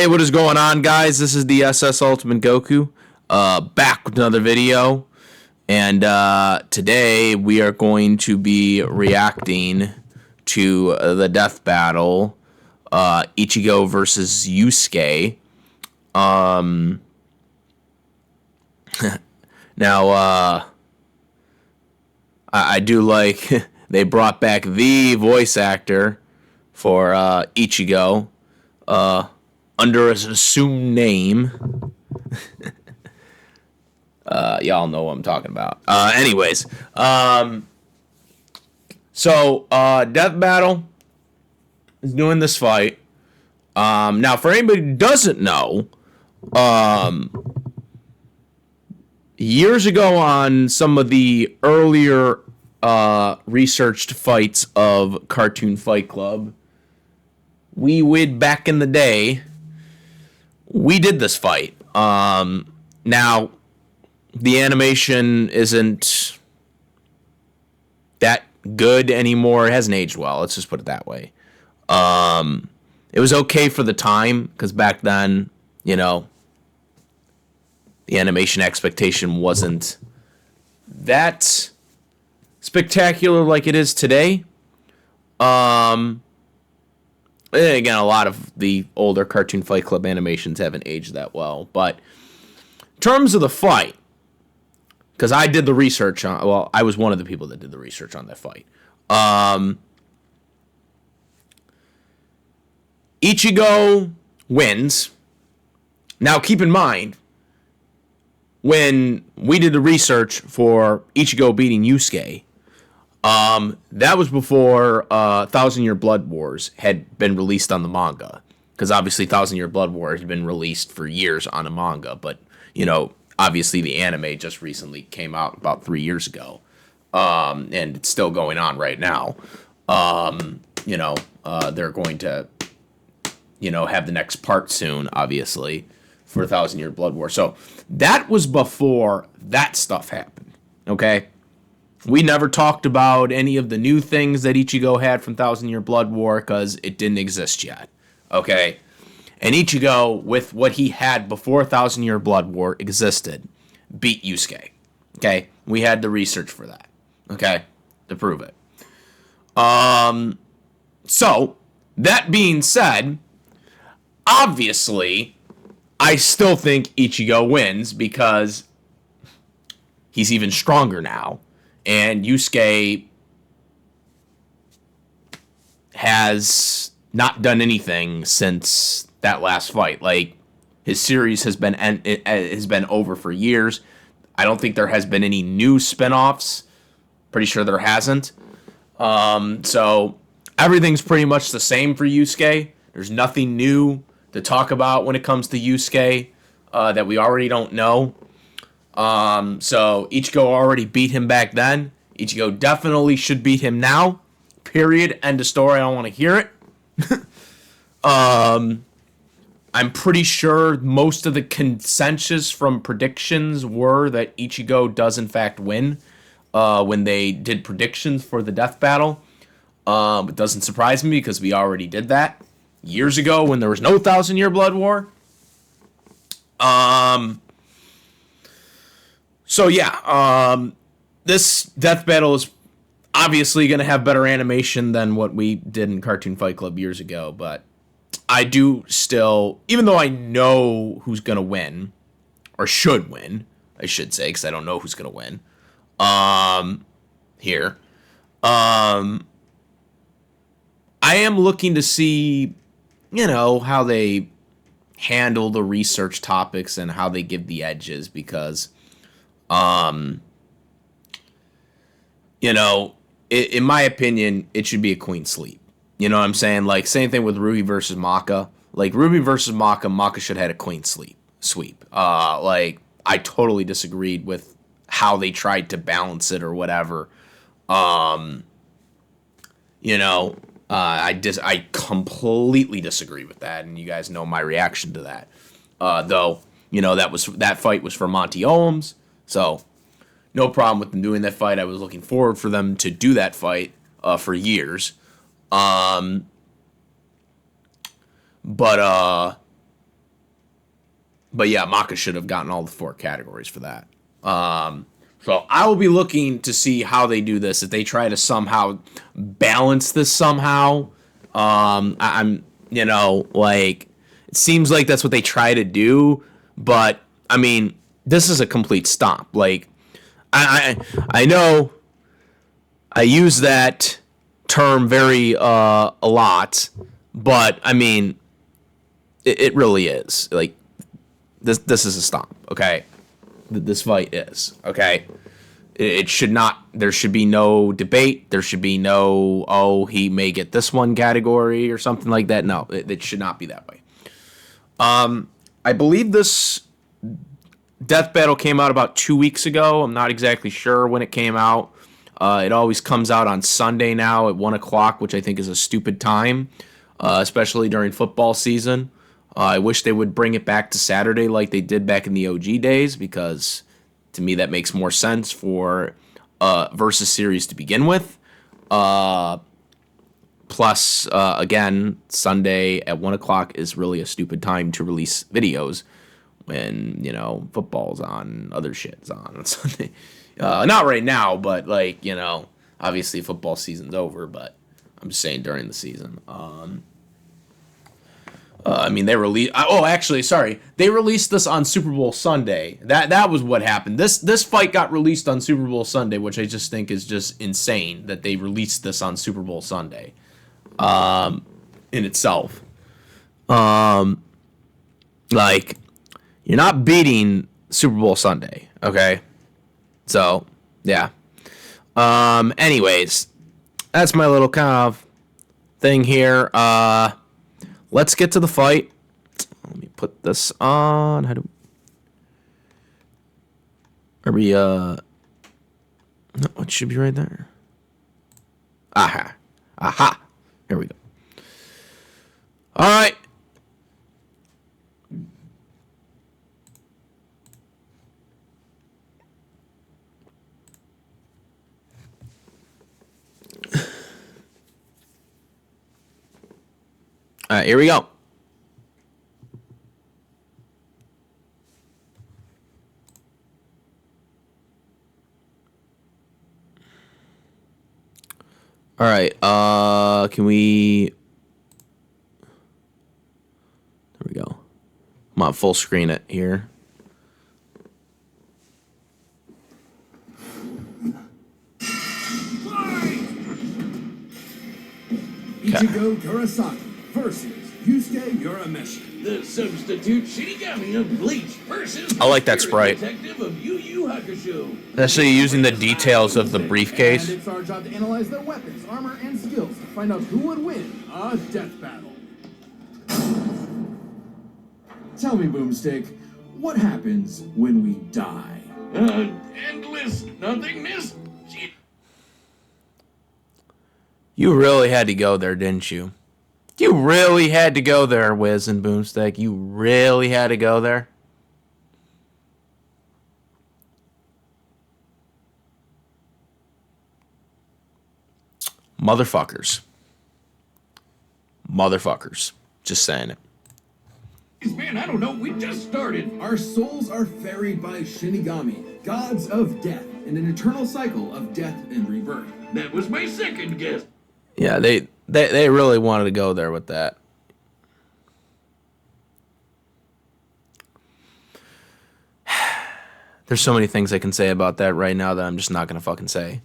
Hey, what is going on, guys? This is the SS Ultimate Goku, back with another video, and today we are going to be reacting to the death battle, Ichigo versus Yusuke. Now, I do like they brought back the voice actor for Ichigo, under an assumed name. Y'all know what I'm talking about. Anyways, so Death Battle is doing this fight. Now, for anybody who doesn't know, years ago on some of the earlier researched fights of Cartoon Fight Club, we would, back in the day, we did this fight. Now, the animation isn't that good anymore. It hasn't aged well. Let's just put it that way. It was okay for the time, because back then, you know, the animation expectation wasn't that spectacular like it is today. Again, a lot of the older Cartoon Fight Club animations haven't aged that well. But in terms of the fight, because I did the research on, well, I was one of the people that did the research on that fight. Ichigo wins. Now, keep in mind, when we did the research for Ichigo beating Yusuke, that was before Thousand Year Blood Wars had been released on the manga. Because obviously Thousand Year Blood Wars had been released for years on a manga. But, you know, obviously the anime just recently came out about 3 years ago. And it's still going on right now. They're going to, have the next part soon, obviously, for Thousand Year Blood War. So that was before that stuff happened. Okay? We never talked about any of the new things that Ichigo had from Thousand Year Blood War because it didn't exist yet. Okay? And Ichigo, with what he had before Thousand Year Blood War existed, beat Yusuke. Okay? We had the research for that. Okay? To prove it. So, that being said, obviously, I still think Ichigo wins because he's even stronger now. And Yusuke has not done anything since that last fight. Like, his series has been over for years. I don't think there has been any new spinoffs. Pretty sure there hasn't. So everything's pretty much the same for Yusuke. There's nothing new to talk about when it comes to Yusuke that we already don't know. So Ichigo already beat him back then. Ichigo definitely should beat him now. Period. End of story. I don't want to hear it. I'm pretty sure most of the consensus from predictions were that Ichigo does in fact win when they did predictions for the death battle. It doesn't surprise me because we already did that years ago when there was no Thousand Year Blood War. So yeah, this death battle is obviously going to have better animation than what we did in Cartoon Fight Club years ago, but I do still, even though I know who's going to win, or should win, I should say, because I don't know who's going to win, here, I am looking to see, how they handle the research topics and how they give the edges, because in my opinion, it should be a clean sweep. You know what I'm saying? Like, same thing with Ruby versus Maka. Like, Ruby versus Maka should have had a clean sweep. I totally disagreed with how they tried to balance it or whatever. I completely disagree with that, and you guys know my reaction to that. Though, that fight was for Monty Ohms. So, no problem with them doing that fight. I was looking forward for them to do that fight for years. But But yeah, Maka should have gotten all the 4 categories for that. So I will be looking to see how they do this. If they try to somehow balance this somehow, I'm, like, it seems like that's what they try to do. But I mean, this is a complete stomp. Like, I know I use that term very a lot, but I mean, it really is. Like, this is a stomp. Okay. This fight is, okay? It should not, there should be no debate. There should be no, oh, he may get this one category or something like that. No, it should not be that way. I believe this death battle came out about 2 weeks ago. I'm not exactly sure when it came out. It always comes out on Sunday now at 1 o'clock, which I think is a stupid time, especially during football season. I wish they would bring it back to Saturday like they did back in the OG days, because to me that makes more sense for versus series to begin with. Plus, again, Sunday at 1 o'clock is really a stupid time to release videos when, football's on, other shit's on Sunday. Not right now, but obviously football season's over, but I'm just saying during the season. They released. They released this on Super Bowl Sunday. That was what happened. This fight got released on Super Bowl Sunday, which I just think is just insane that they released this on Super Bowl Sunday. In itself, you're not beating Super Bowl Sunday, okay? So yeah. Anyways, that's my little kind of thing here. Let's get to the fight. Let me put this on. How do are we? No, it should be right there. Aha. Here we go. All right. All right, here we go. All right, can we... There we go. I'm on full screen it here. Ichigo Kurosaki versus Yusuke Urameshi. The substitute Shinigami of Bleach versus I like that sprite. Detective of Yu Yu Hakusho. Especially using the details of the briefcase. And it's our job to analyze their weapons, armor, and skills to find out who would win a death battle. Tell me, Boomstick, what happens when we die? Endless nothingness. You really had to go there, didn't you? You really had to go there, Wiz and Boomstick. You really had to go there. Motherfuckers. Just saying it. Man, I don't know. We just started. Our souls are ferried by Shinigami, gods of death, in an eternal cycle of death and rebirth. That was my second guess. Yeah, they really wanted to go there with that. There's so many things I can say about that right now that I'm just not going to fucking say.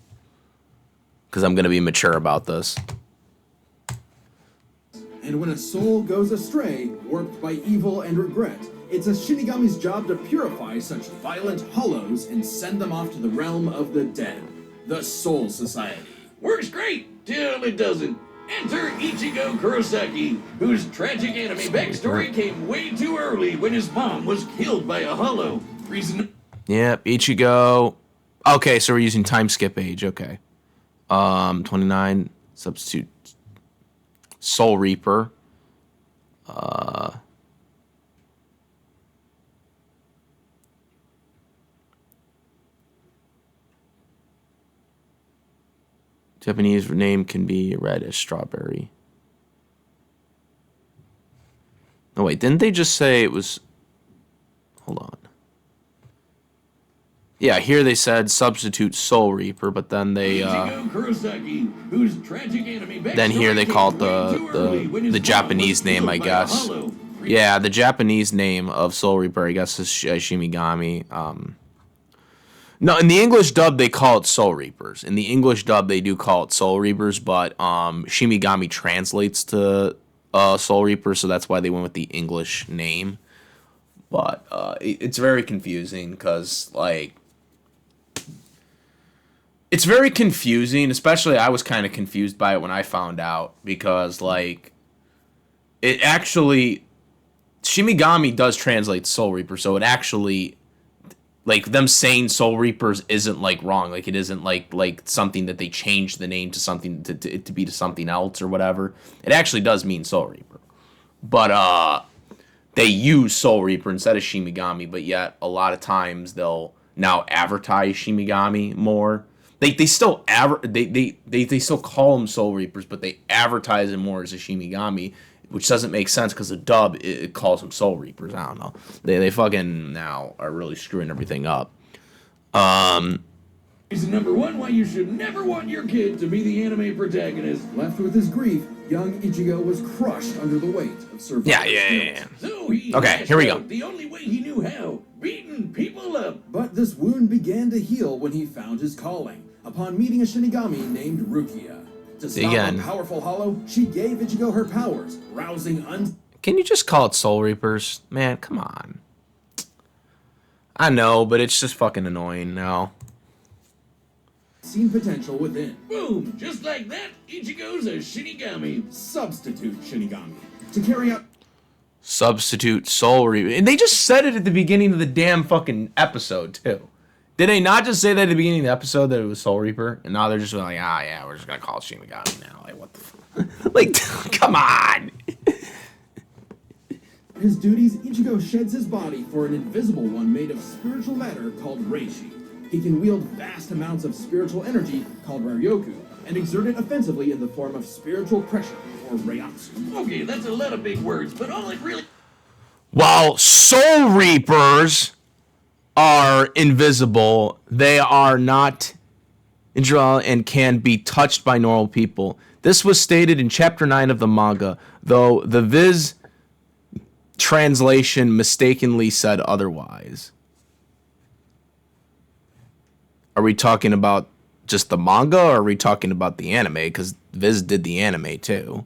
Because I'm going to be mature about this. And when a soul goes astray, warped by evil and regret, it's a Shinigami's job to purify such violent hollows and send them off to the realm of the dead, the Soul Society. Works great till it doesn't. Enter Ichigo Kurosaki, whose tragic anime backstory came way too early when his mom was killed by a hollow. Reason. Yep, Ichigo. Okay, so we're using time skip age. Okay. 29 substitute Soul Reaper. Japanese name can be read as strawberry. No, wait, didn't they just say it was... Yeah, here they said substitute Soul Reaper, but then they Ichigo Kurosaki, whose tragic anime then here they backstory call it came way too early when his the mom Japanese was name, I killed by a guess. hollow. Yeah, the Japanese name of Soul Reaper, I guess, is Shimigami. No, in the English dub they call it Soul Reapers. In the English dub they do call it Soul Reapers, but Shimigami translates to Soul Reaper, so that's why they went with the English name. But it's very confusing because, like, it's very confusing, especially I was kind of confused by it when I found out because, like, it actually, Shimigami does translate Soul Reaper, so it actually, like, them saying Soul Reapers isn't, like, wrong. Like, it isn't, like something that they changed the name to something, to be to something else or whatever. It actually does mean Soul Reaper. But, they use Soul Reaper instead of Shimigami, but yet a lot of times they'll now advertise Shimigami more. They still they still call them Soul Reapers, but they advertise it more as a Shimigami, which doesn't make sense because the dub it calls them Soul Reapers. I don't know. They fucking now are really screwing everything up. Reason number one why you should never want your kid to be the anime protagonist. Left with his grief, young Ichigo was crushed under the weight of survival. Yeah. So he Okay, here we go. the only way he knew how, beating people up. But this wound began to heal when he found his calling, upon meeting a Shinigami named Rukia. To stop Again. a powerful hollow, she gave Ichigo her powers, rousing Can you just call it Soul Reapers? Man, come on. I know, but it's just fucking annoying now. unseen potential within. Boom! Just like that, Ichigo's a Shinigami. Substitute Shinigami. To carry out Substitute Soul Reaper. And they just said it at the beginning of the damn fucking episode, too. Did they not just say that at the beginning of the episode that it was Soul Reaper? And now they're just like, yeah, we're just gonna call it Shinigami now. Like, what the fuck? Like, come on! his duties, Ichigo sheds his body for an invisible one made of spiritual matter called Reishi. He can wield vast amounts of spiritual energy called Ryoku and exert it offensively in the form of spiritual pressure or Reiatsu. Okay, that's a lot of big words, but all it really... While Soul Reapers are invisible, they are not invisible and can be touched by normal people. This was stated in Chapter 9 of the manga, though the Viz translation mistakenly said otherwise. Are we talking about just the manga, or are we talking about the anime? Because Viz did the anime too.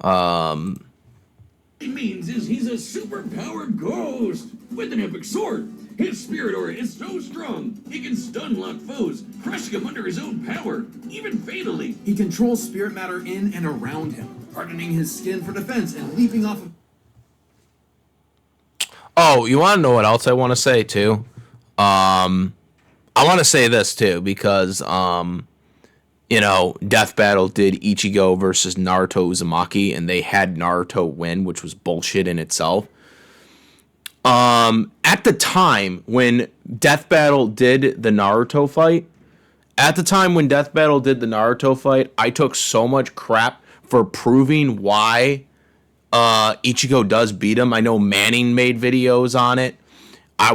It means is he's a super-powered ghost with an epic sword. His spirit aura is so strong, he can stun lock foes, crushing them under his own power, even fatally. He controls spirit matter in and around him, hardening his skin for defense and leaping off of... Oh, you want to know what else I want to say too? I want to say this too because Death Battle did Ichigo versus Naruto Uzumaki, and they had Naruto win, which was bullshit in itself. At the time when Death Battle did the Naruto fight, I took so much crap for proving why Ichigo does beat him. I know Manning made videos on it.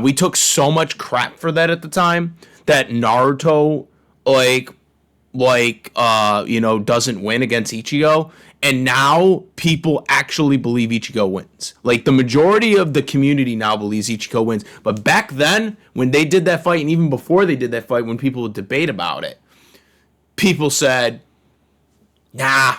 We took so much crap for that at the time that Naruto doesn't win against Ichigo, and now people actually believe Ichigo wins. Like, the majority of the community now believes Ichigo wins. But back then, when they did that fight, and even before they did that fight, when people would debate about it, people said, nah,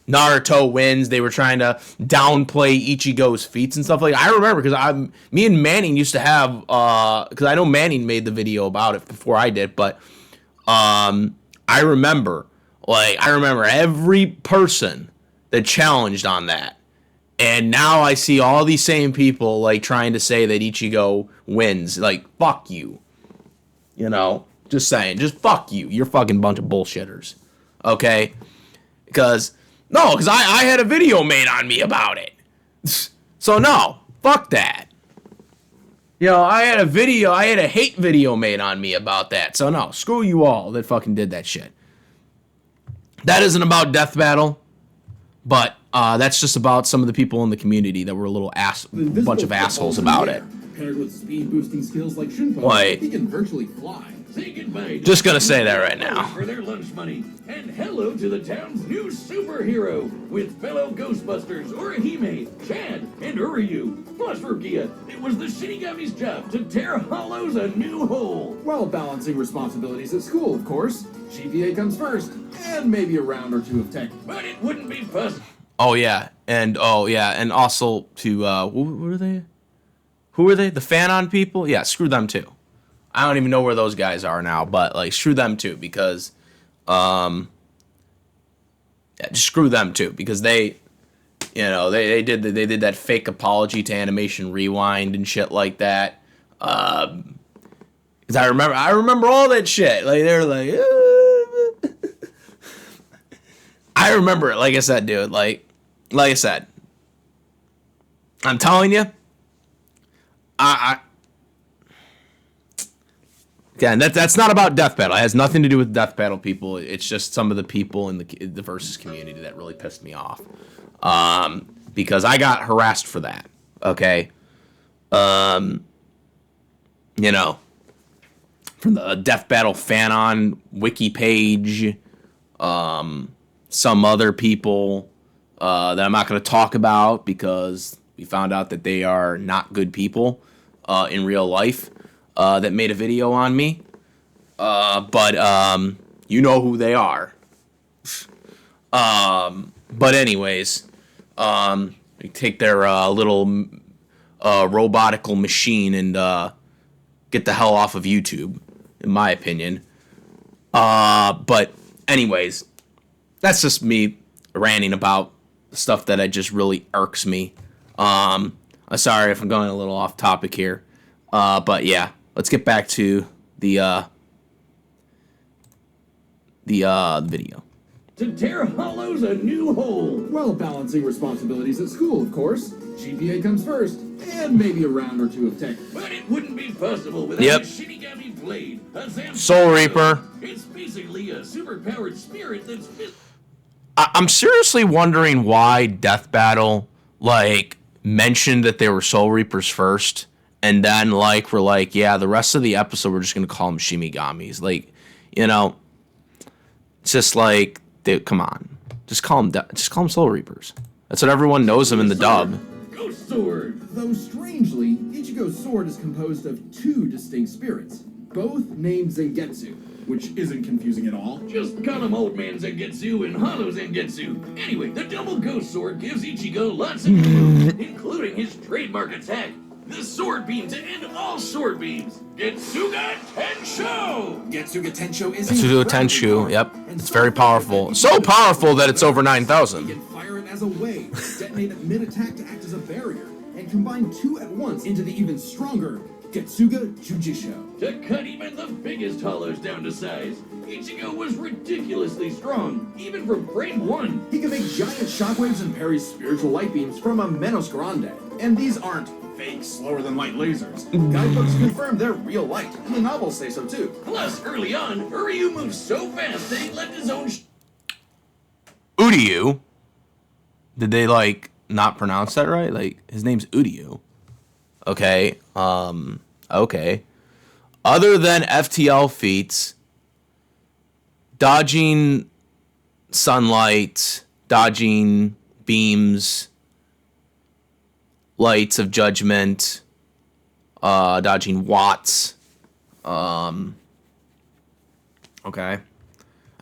Naruto wins. They were trying to downplay Ichigo's feats and stuff like that. I remember because me and Manning used to have, because I know Manning made the video about it before I did, but I remember every person that challenged on that. And now I see all these same people like trying to say that Ichigo wins. Like, fuck you. Just saying, just fuck you. You're a fucking bunch of bullshitters. Okay? Because I had a video made on me about it. So no, fuck that. I had a hate video made on me about that. So no, screw you all that fucking did that shit. That isn't about Death Battle, but That's just about some of the people in the community that were a little bunch of assholes about it. Paired with speed boosting skills like Shunpo, Like, he can virtually fly. Say goodbye to just gonna say that right now. for their lunch money. And hello to the town's new superhero with fellow Ghostbusters Orihime, Chad, and Uryu. Plus Rukia, it was the Shinigami's job to tear hollows a new hole. While balancing responsibilities at school, of course. GPA comes first, and maybe a round or two of tech. But it wouldn't be possible. Oh yeah, and also to who are they? Who are they? The Fanon people? Yeah, screw them too. I don't even know where those guys are now, but like screw them too because, yeah, just screw them too because they did that fake apology to Animation Rewind and shit like that. Because I remember all that shit. Like they're like, I remember it. Like I said, dude. Like I said, I'm telling you. Again, that's not about Death Battle. It has nothing to do with Death Battle people. It's just some of the people in the versus community that really pissed me off. Because I got harassed for that. Okay. From the Death Battle Fanon wiki page, some other people that I'm not going to talk about because we found out that they are not good people in real life. That made a video on me, but you know who they are. But anyways, they take their little robotical machine and get the hell off of YouTube, in my opinion. But anyways, that's just me ranting about stuff that just really irks me. I'm sorry if I'm going a little off topic here, but yeah. Let's get back to the video. To tear hollows a new hole. While balancing responsibilities at school, of course. GPA comes first, and maybe a round or two of tech. But it wouldn't be possible without a Shinigami blade. A Soul Reaper. It's basically a superpowered spirit that's... I'm seriously wondering why Death Battle, mentioned that they were Soul Reapers first. And then, we're like, yeah, the rest of the episode, we're just going to call them Shinigamis. It's just come on. Just call them Soul Reapers. That's what everyone knows them in the dub. Ghost Sword. Though strangely, Ichigo's sword is composed of two distinct spirits, both named Zangetsu, which isn't confusing at all. Just call him Old Man Zangetsu and Hollow Zangetsu. Anyway, the double Ghost Sword gives Ichigo lots of moves, including his trademark attack. The sword beam to end all sword beams. Getsuga Tensho! Getsuga Tensho is Getsuga Tensho, yep. It's very powerful. So powerful that it's over 9,000. You can fire it as a wave, detonate it mid-attack to act as a barrier, and combine two at once into the even stronger Getsuga Jujisho. To cut even the biggest hollows down to size, Ichigo was ridiculously strong, even from frame 1. He can make giant shockwaves and parry spiritual light beams from a Menos Grande. And these aren't fake, slower-than-light lasers. Guidebooks confirm they're real light, and the novels say so too. Plus, early on, Uryu moved so fast that he left his own Uryu? Did they, not pronounce that right? His name's Uryu. Okay, okay. Other than FTL feats, dodging sunlight, dodging beams, lights of judgment, dodging watts. Okay.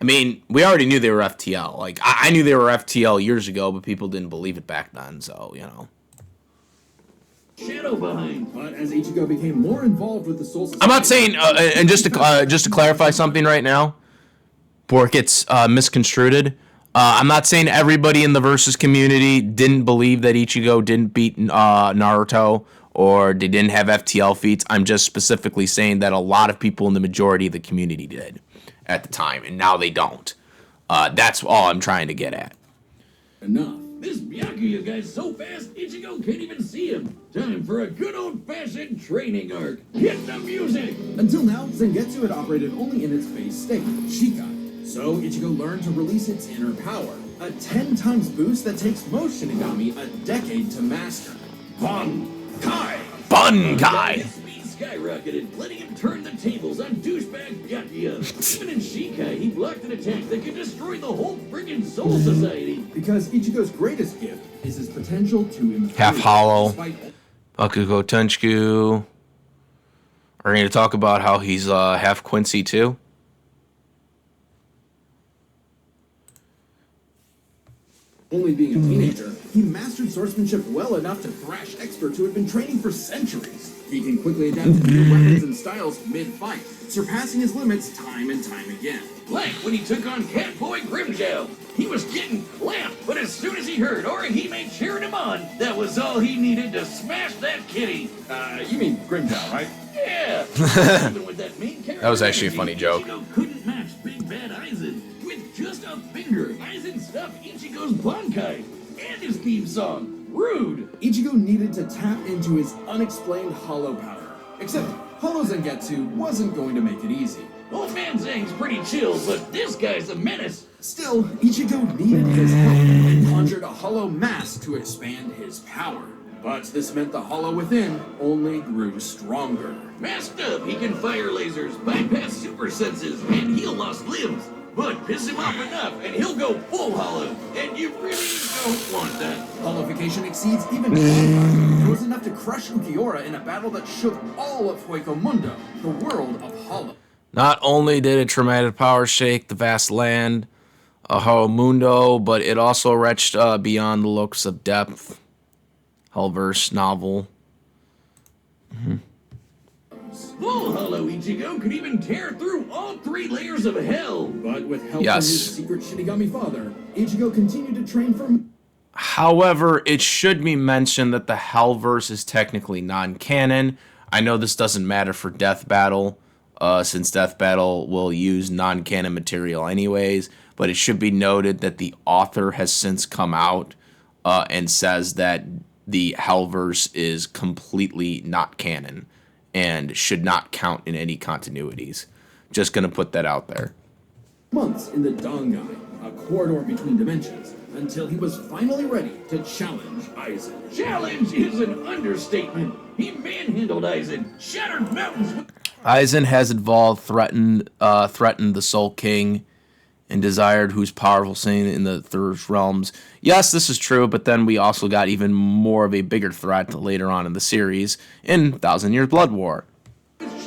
I mean, we already knew they were FTL. I knew they were FTL years ago, but people didn't believe it back then, so, shadow behind. But as Ichigo became more involved with the Soul Society... I'm not saying, and just to clarify something right now, before it gets misconstrued, I'm not saying everybody in the Versus community didn't believe that Ichigo didn't beat Naruto or they didn't have FTL feats. I'm just specifically saying that a lot of people in the majority of the community did at the time, and now they don't. That's all I'm trying to get at. Enough. This Byakuya guy's so fast, Ichigo can't even see him. Time for a good old-fashioned training arc. Hit the music! Until now, Zangetsu had operated only in its base state, Shikai. So Ichigo learned to release its inner power, a 10 times boost that takes most Shinigami a decade to master. Bankai! Bankai! His speed skyrocketed, letting him turn the tables on douchebag Byakuya. Even in Shikai, he blocked an attack that could destroy the whole friggin' Soul Society. Because Ichigo's greatest gift is his potential to improve. Half hollow. Despite Bakugo Tenchiku. Are we going to talk about how he's half Quincy too? only being a teenager, he mastered swordsmanship well enough to thrash experts who had been training for centuries. He can quickly adapt to new weapons and styles mid-fight, surpassing his limits time and time again. Like when he took on Catboy Grimjow. He was getting clamped, but as soon as he heard Orihime cheering him on, that was all he needed to smash that kitty. You mean Grimjow, right? Yeah. Even with that main character That was actually a energy, funny joke. Ichigo couldn't match Big Bad Aizen. With just a finger, Aizen stuffed Ichigo's Bankai and his theme song. Rude. Ichigo needed to tap into his unexplained hollow power. Except Hollow Zangetsu wasn't going to make it easy. Old man Zang's pretty chill, but this guy's a menace. Still, Ichigo needed his help and conjured a hollow mask to expand his power. But this meant the hollow within only grew stronger. Masked up, he can fire lasers, bypass super senses, and heal lost limbs. But piss him off enough, and he'll go full hollow. And you really don't want that. Hollowification exceeds even Bankai. It was enough to crush Ukiura in a battle that shook all of Hueco Mundo, the world of Hollow. Not only did a traumatic power shake the vast land of Mundo, but it also reached beyond the looks of depth. Hellverse novel. Full Hollow Ichigo could even tear through all 3 layers of hell. But with help Yes. from his secret Shinigami father, Ichigo continued to train for... However, it should be mentioned that the Hellverse is technically non-canon. I know this doesn't matter for Death Battle, since Death Battle will use non-canon material anyways, but it should be noted that the author has since come out and says that the Hellverse is completely not canon and should not count in any continuities. Just gonna put that out there. months in the Dongai, a corridor between dimensions, until he was finally ready to challenge Aizen. Challenge is an understatement. He manhandled Aizen, shattered mountains with... Aizen has evolved, threatened the Soul King, and desired who's powerful seen in the third realms. Yes, this is true, but then we also got even more of a bigger threat later on in the series in Thousand Years Blood War.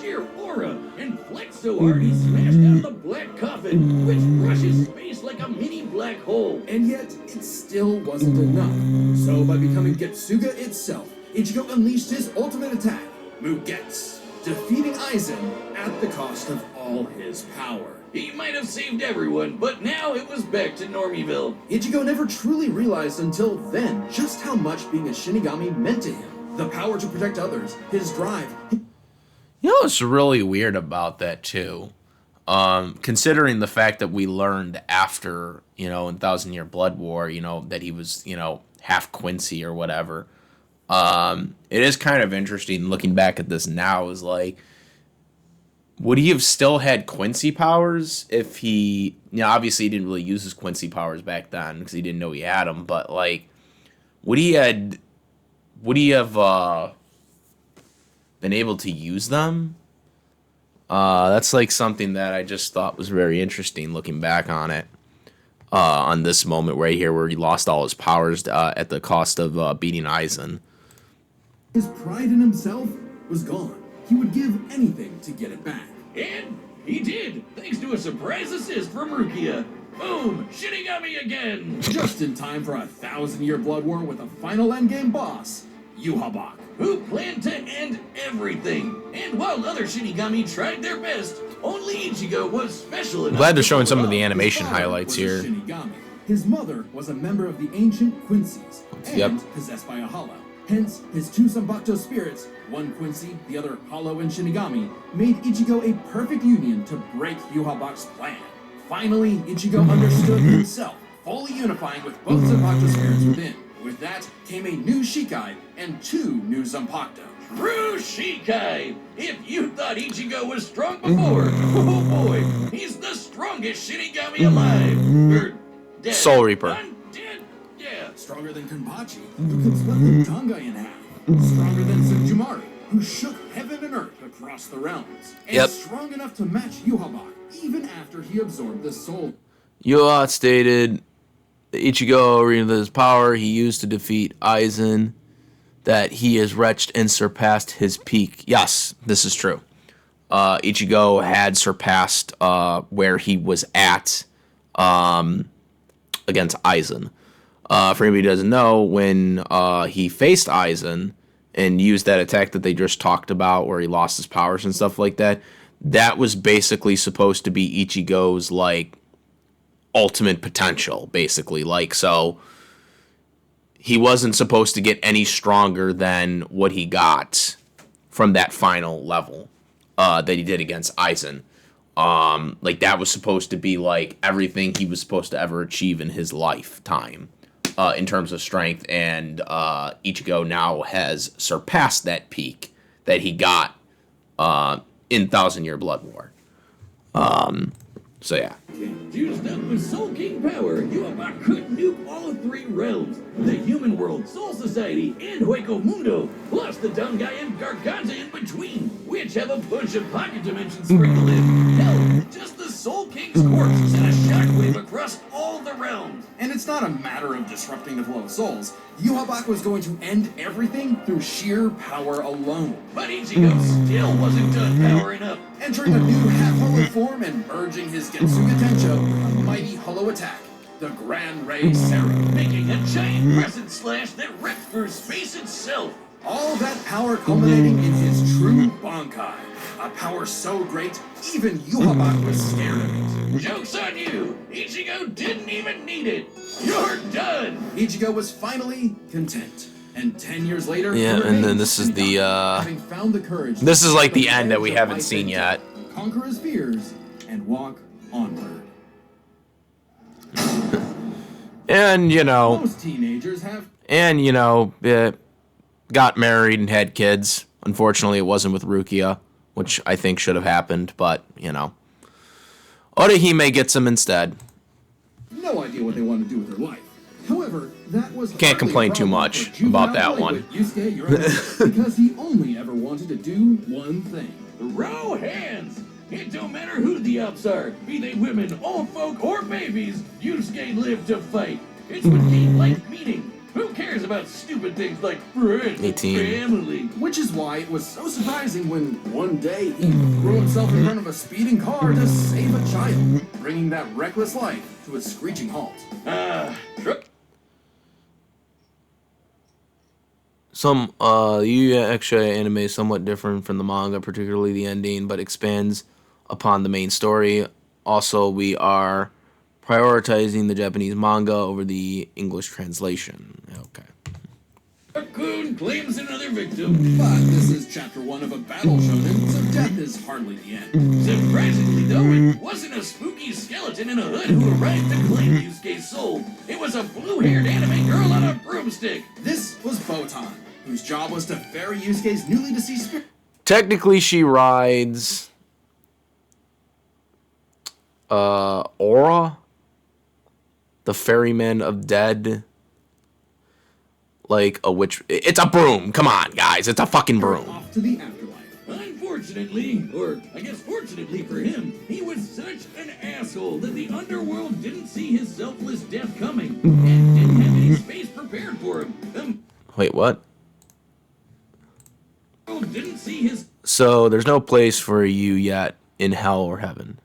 sheer aura, and flexed so hard he smashed out the black coffin, which crushes space like a mini black hole. And yet, it still wasn't enough. So by becoming Getsuga itself, Ichigo unleashed his ultimate attack, Mugetsu, defeating Aizen at the cost of all his power. He might have saved everyone, but now it was back to Normieville. Ichigo never truly realized until then just how much being a Shinigami meant to him. The power to protect others, his drive. You know what's really weird about that too? Considering the fact that we learned after, in Thousand Year Blood War, that he was, half Quincy or whatever. It is kind of interesting looking back at this now is like, would he have still had Quincy powers if he, obviously he didn't really use his Quincy powers back then because he didn't know he had them, but like, would he have been able to use them? That's like something that I just thought was very interesting looking back on it. On this moment right here where he lost all his powers at the cost of beating Aizen. His pride in himself was gone. He would give anything to get it back. And he did, thanks to a surprise assist from Rukia. Boom! Shinigami again! Just in time for a 1,000-year blood war with a final endgame boss, Yhwach. Who planned to end everything. And while other Shinigami tried their best, only Ichigo was special enough. Glad they're to showing some of pull the it off. animation His father highlights was a here. Shinigami. His mother was a member of the ancient Quincy's and Yep. possessed by a hollow. Hence, his two Sambato spirits, one Quincy, the other Hollow and Shinigami, made Ichigo a perfect union to break Yhwach's plan. Finally, Ichigo understood himself, fully unifying with both Zanpakuto spirits within. With that came a new Shikai and 2 new Zanpakuto. True Shikai! If you thought Ichigo was strong before, oh boy, he's the strongest Shinigami alive. Dead. Soul Reaper. Undead. Yeah. Stronger than Kenpachi, who could split the Tonga in half. Stronger than Sujimari, who shook heaven and earth across the realms. And Yep. strong enough to match Yuhabak, even after he absorbed the soul. Yuha stated that Ichigo revealed his power he used to defeat Aizen, that he has reached and surpassed his peak. Yes, this is true. Ichigo had surpassed where he was at against Aizen. For anybody who doesn't know, when he faced Aizen and used that attack that they just talked about where he lost his powers and stuff like that, that was basically supposed to be Ichigo's, like, ultimate potential, basically. Like, so he wasn't supposed to get any stronger than what he got from that final level that he did against Aizen. Like, that was supposed to be, like, everything he was supposed to ever achieve in his lifetime in terms of strength, and Ichigo now has surpassed that peak that he got in Thousand Year Blood War. So, yeah. Used up with Soul King power, Yuhabak could nuke all three realms, the human world, Soul Society, and Hueco Mundo, plus the Dangai and Garganza in between, which have a bunch of pocket dimensions sprinkled in. Hell, just the Soul King's corpse sent a shockwave across all the realms. And it's not a matter of disrupting the flow of souls. Yuhabak was going to end everything through sheer power alone. But Ichigo still wasn't done powering up. Entering a new half-hollow form and merging his Getsuga Tencho with a mighty hollow attack, the Grand Ray Serum. Making a giant crescent slash that ripped through space itself. All that power culminating in his true Bankai. A power so great, even Yuhabak was scared of it. Joke's on you! Ichigo didn't even need it! You're done! Ichigo was finally content. And 10 years later, Yeah, he and then remains this is the, having found the courage to this is like take the end that we edge of haven't life seen and yet. death, conquer his fears, and walk onward. And, you know, Most teenagers have got married and had kids. Unfortunately, it wasn't with Rukia, which I think should have happened, but, you know. Orihime gets him instead. no idea what they want to do with their life. However, that was Can't hardly a complain too problem much for about that juvenile one. with Yusuke Urameshi, because he only ever wanted to do one thing. Throw hands! It don't matter who the ops are, be they women, old folk, or babies, Yusuke lived to fight. It's what gained life meaning. Who cares about stupid things like friends, 18. family? Which is why it was so surprising when one day he threw himself in front of a speeding car to save a child, bringing that reckless life to a screeching halt. Some Yu Extra anime is somewhat different from the manga, particularly the ending, but expands upon the main story. Also, we are prioritizing the Japanese manga over the English translation. Okay. Raccoon claims another victim. But this is chapter 1 of a battle shonen, so death is hardly the end. Surprisingly, though, it wasn't a spooky skeleton in a hood who arrived to claim Yusuke's soul. It was a blue-haired anime girl on a broomstick. This was Botan, whose job was to ferry Yusuke's newly deceased spirit. Technically, she rides Aura, the ferryman of dead, like a witch. It's a broom. Come on, guys. It's a fucking broom. Off to the afterlife. Unfortunately, or I guess fortunately for him, he was such an asshole that the underworld didn't see his selfless death coming and didn't have any space prepared for him. Wait, what? The world didn't see his So there's no place for you yet in hell or heaven.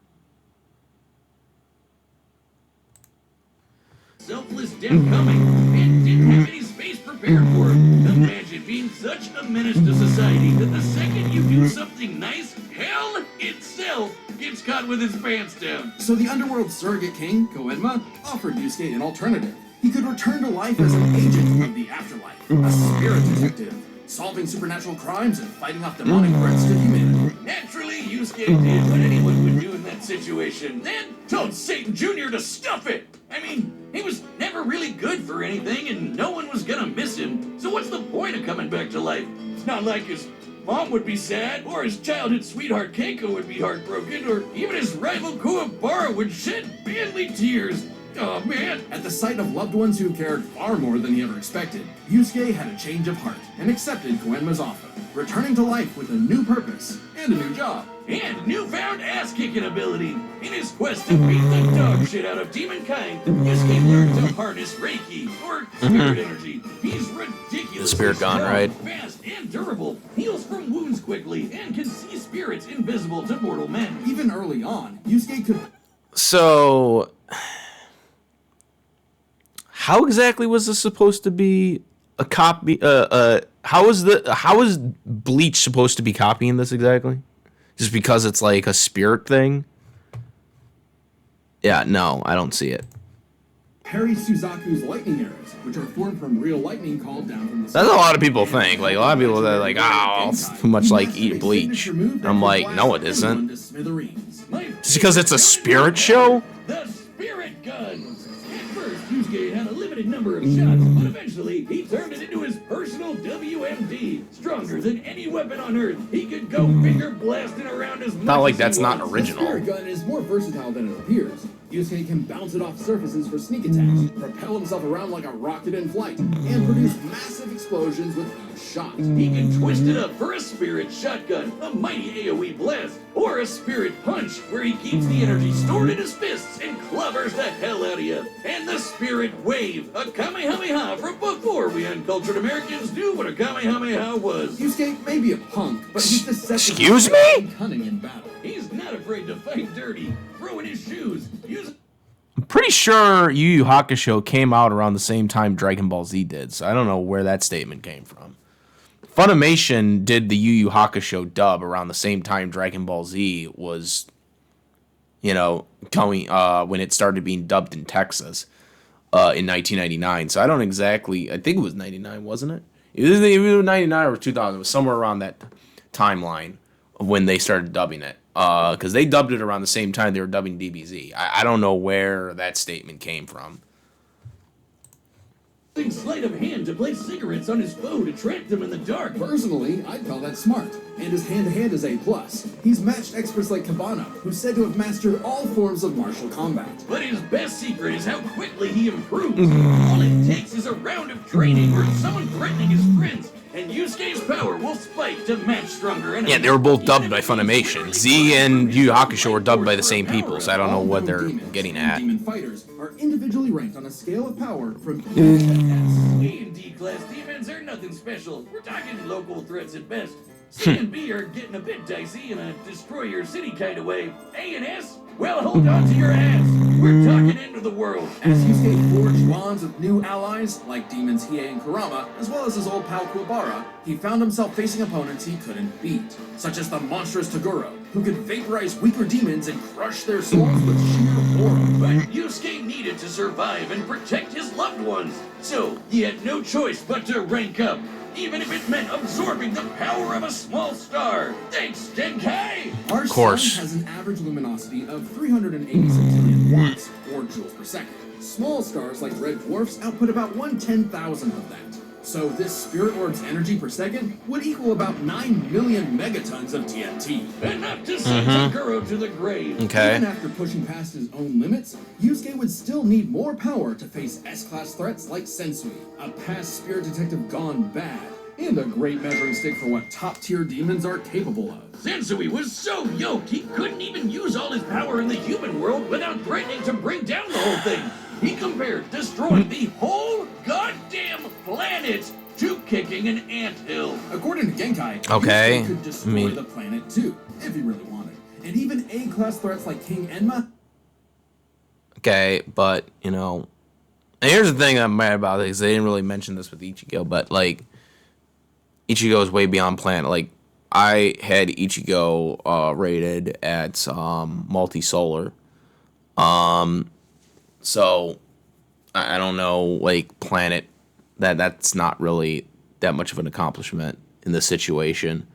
selfless death coming and didn't have any space prepared for him. Imagine being such a menace to society that the second you do something nice, hell itself gets caught with his pants down. So the underworld surrogate king, Koenma, offered Yusuke an alternative. He could return to life as an agent of the afterlife, a spirit detective, solving supernatural crimes and fighting off demonic threats to humanity. Naturally, Yusuke did what anyone would do in that situation, then told Satan Jr. to stuff it. I mean, he was never really good for anything and no one was gonna miss him, so what's the point of coming back to life? It's not like his mom would be sad, or his childhood sweetheart Keiko would be heartbroken, or even his rival Kuwabara would shed manly tears. Oh, man. At the sight of loved ones who cared far more than he ever expected, Yusuke had a change of heart and accepted Koenma's offer, returning to life with a new purpose and a new job. And newfound ass-kicking ability. In his quest to beat the dog shit out of demonkind, Yusuke learned to harness Reiki, or spirit energy. He's ridiculous. The spirit gone, strong, right? Fast and durable, heals from wounds quickly, and can see spirits invisible to mortal men. Even early on, Yusuke could... So, how exactly was this supposed to be a copy? How is Bleach supposed to be copying this exactly? Just because it's like a spirit thing? Yeah, no, I don't see it. parry Suzaku's lightning arrows, which are formed from real lightning called down from the sky. That's a lot of people think. Like, a lot of people that are like, oh, it's too much like eat bleach. And I'm like, no, it isn't. Just because it's a spirit show? The Spirit Gun! At first, Yusuke had a limited number of shots, but eventually he turned it into his personal WMD. Stronger than any weapon on Earth, he could go finger blasting around as much Not like as that's he not wants. original. The Spirit Gun is more versatile than it appears. Yusuke can bounce it off surfaces for sneak attacks, propel himself around like a rocket in flight, and produce massive explosions with each shot. He can twist it up for a Spirit Shotgun, a mighty AoE blast, or a Spirit Punch, where he keeps the energy stored in his fists and clobbers the hell out of you. And the Spirit Wave, a Kamehameha from before we uncultured Americans knew what a Kamehameha was. Yusuke may be a punk, but he's deceptive Excuse me? and cunning in battle. He's not afraid to fight dirty, throw in his shoes, use... I'm pretty sure Yu Yu Hakusho came out around the same time Dragon Ball Z did, so I don't know where that statement came from. Funimation did the Yu Yu Hakusho dub around the same time Dragon Ball Z was, you know, coming when it started being dubbed in Texas in 1999. So I don't exactly, I think it was 99, wasn't it? It was either 99 or 2000. It was somewhere around that timeline of when they started dubbing it. Because they dubbed it around the same time they were dubbing DBZ. I don't know where that statement came from. sleight of hand to place cigarettes on his foe to track them in the dark. Personally, I'd call that smart. And his hand-to-hand is A+. He's matched experts like Cabana, who's said to have mastered all forms of martial combat. But his best secret is how quickly he improves. All it takes is a round of training or someone threatening his friends, and Yusuke's power will spike to match stronger enemies. Yeah, they were both dubbed by Funimation. Z and Yu Yu Hakusho were dubbed by the same people, so I don't know what they're getting at. Demon fighters are individually ranked on a scale of power from E to S. A and D class demons are nothing special. We're talking local threats at best. C and B are getting a bit dicey in a destroy your city kind of way. A and S, well, hold on to your ass. We're talking end of the world. As Yusuke forged bonds with new allies, like demons Hiei and Kurama, as well as his old pal Kuwabara, he found himself facing opponents he couldn't beat, such as the monstrous Toguro, who could vaporize weaker demons and crush their souls with sheer horror. But Yusuke needed to survive and protect his loved ones, so he had no choice but to rank up, even if it meant absorbing the power of a small star. Thanks, Denkai! Our course. sun has an average luminosity of 380 centillion watts, or joules per second. Small stars like red dwarfs output about 1/10,000 of that. So this spirit orb's energy per second would equal about 9 million megatons of TNT. Enough to send Toguro to the grave. Okay. Even after pushing past his own limits, Yusuke would still need more power to face S-class threats like Sensui, a past spirit detective gone bad, and a great measuring stick for what top-tier demons are capable of. Sensui was so yoked he couldn't even use all his power in the human world without threatening to bring down the whole thing. He compared destroying the whole goddamn planet to kicking an anthill. According to Genkai, Okay, Yusuke could destroy the planet too, if he really wanted. And even A-class threats like King Enma. Okay, but, you know, and here's the thing I'm mad about is they didn't really mention this with Ichigo, but, like, Ichigo is way beyond planet. Like, I had Ichigo rated at multi-solar. So, I don't know, like, planet, that's not really that much of an accomplishment in this situation.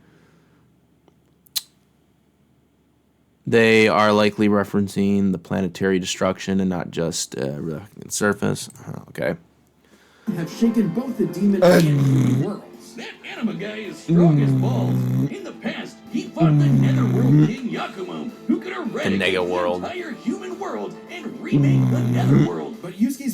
They are likely referencing the planetary destruction and not just surface. Okay. Have shaken both the demon and human worlds. That anima guy is strong as balls. In the past, he fought the Netherworld King Yakumo, who could eradicate the Nega world. entire human world and remake the Netherworld.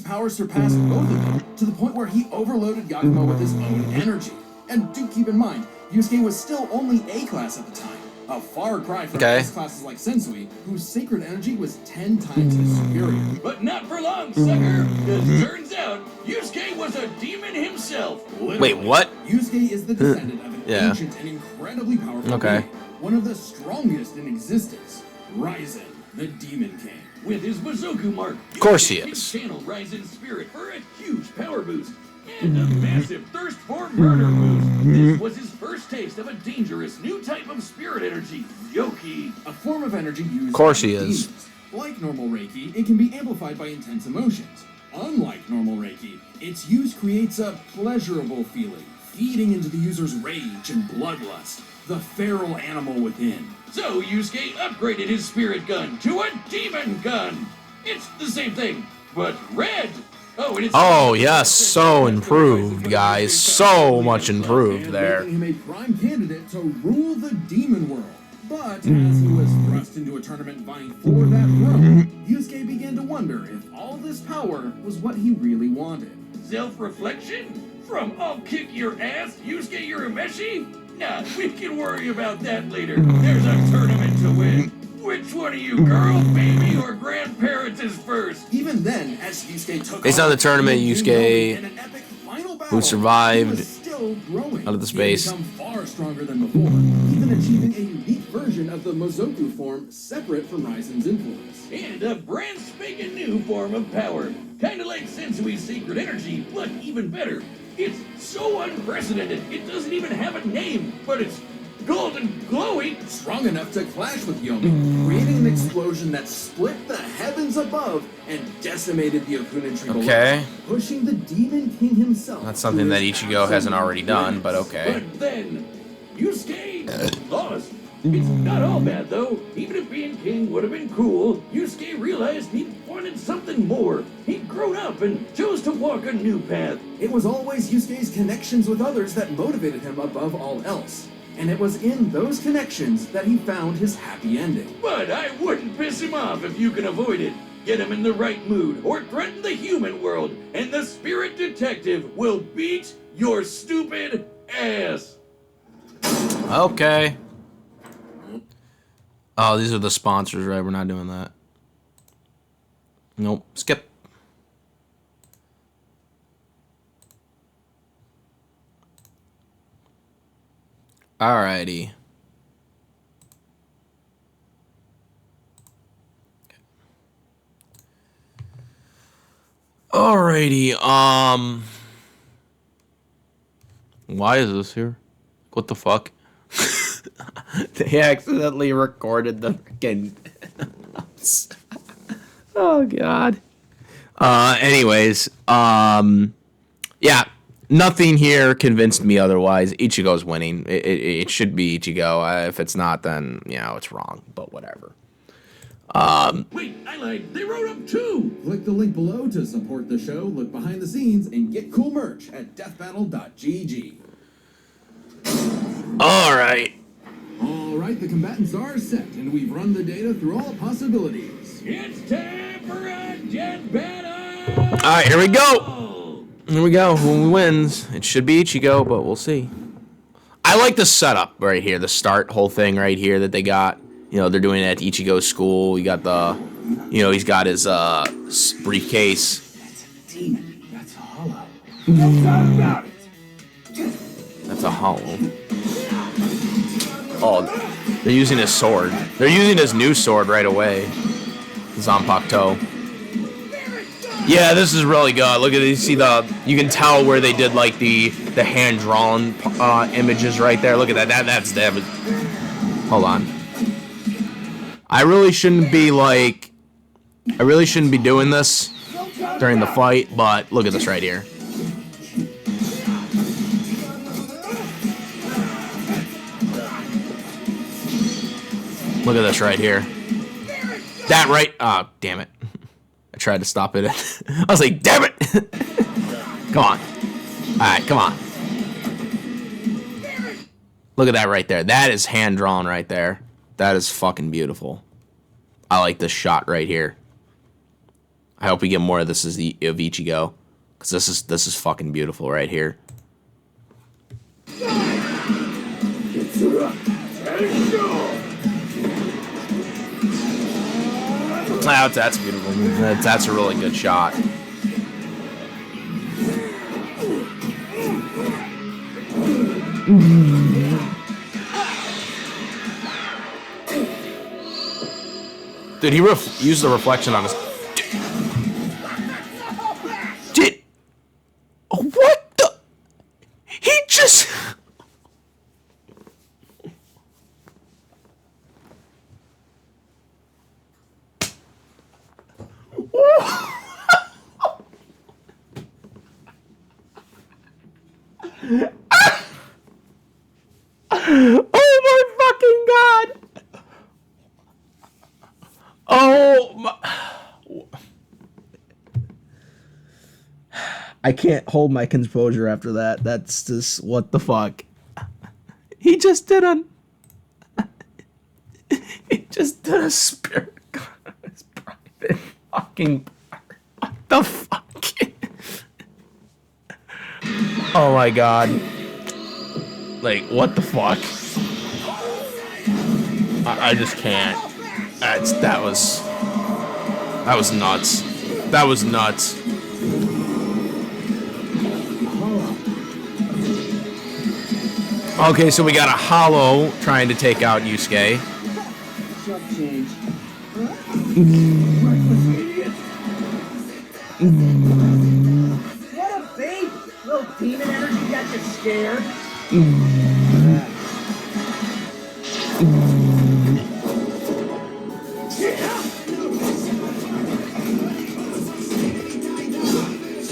power surpassed both of them to the point where he overloaded Yakumo with his own energy. And do keep in mind, Yusuke was still only A class at the time, a far cry from S classes like Sensui, whose sacred energy was 10 times his superior. But not for long, sucker, because turns out Yusuke was a demon himself. Literally. Wait, what? Yusuke is the descendant of an ancient and incredibly powerful being, one of the strongest in existence, Ryzen, the Demon King. With his Mazoku mark, of course he is. Channel Ryzen's spirit for a huge power boost and a massive thirst for murder boost. This was his first taste of a dangerous new type of spirit energy, Yoki, a form of energy used. Of course by he is. demons. Like normal Reiki, it can be amplified by intense emotions. Unlike normal Reiki, its use creates a pleasurable feeling, feeding into the user's rage and bloodlust, the feral animal within. So Yusuke upgraded his spirit gun to a demon gun. It's the same thing, but red. Oh, yes, so improved, guys. So much improved there. Making him a prime candidate to rule the demon world. But as he was thrust into a tournament vying for that throne, Yusuke began to wonder if all this power was what he really wanted. Self-reflection? From I'll kick your ass, Yusuke Urameshi? Nah, we can worry about that later. There's a tournament to win. Which one of you, girl, baby, or grandparents is first? Even then, as Yusuke took based on the tournament, Yusuke, who survived out of the space, become far stronger than before, even achieving a unique version of the Mozoku form separate from Ryzen's influence. And a brand spanking new form of power. Kinda like Sensui's secret energy, but even better. It's so unprecedented, it doesn't even have a name, but it's golden glowing. Strong enough to clash with Yomi, creating an explosion that split the heavens above and decimated the Okunin tree below, pushing the Demon King himself. That's something that Ichigo hasn't already done, but okay. But then, Yusuke lost. It's not all bad though. Even if being king would have been cool, Yusuke realized he wanted something more. He'd grown up and chose to walk a new path. It was always Yusuke's connections with others that motivated him above all else. And it was in those connections that he found his happy ending. But I wouldn't piss him off if you can avoid it. Get him in the right mood, or threaten the human world, and the spirit detective will beat your stupid ass. Okay. Oh, these are the sponsors, right? We're not doing that. Nope. Skip. Alrighty. Alrighty. Why is this here? What the fuck? They accidentally recorded the freaking. Oh god. Anyways, yeah, nothing here convinced me otherwise. Ichigo's winning. It should be Ichigo. If it's not, then you know it's wrong. But whatever. Wait, I lied. They wrote up two. Click the link below to support the show, look behind the scenes, and get cool merch at deathbattle.gg. All right. All right, the combatants are set, and we've run the data through all possibilities. It's time for a jet battle. All right, here we go. Here we go. Who wins? It should be Ichigo, but we'll see. I like the setup right here, the start whole thing right here that they got. You know, they're doing it at Ichigo's school. You got the, you know, he's got his briefcase. That's a demon. That's a hollow. No doubt about it. That's a hollow. Oh, they're using his sword. They're using his new sword right away. Zanpakuto. Yeah, this is really good. Look at it. You see you can tell where they did like the hand-drawn images right there. Look at that. That's them. Hold on. I really shouldn't be doing this during the fight, but look at this right here. Look at this right here. That right. Oh, damn it. I tried to stop it. I was like, damn it. Come on. All right, come on. Look at that right there. That is hand-drawn right there. That is fucking beautiful. I like this shot right here. I hope we get more of this of Ichigo, because this is fucking beautiful right here. That's beautiful. That's a really good shot. Dude, he used the reflection on his... Did... What the... He just... Oh my fucking god! Oh my... I can't hold my composure after that. That's just... What the fuck? He just did a... He just did a spirit gun on his private fucking... What the fuck? Oh my god. Like, what the fuck? I just can't. That was nuts. That was nuts. Okay, so we got a hollow trying to take out Yusuke. What a baby! Little demon energy got you scared.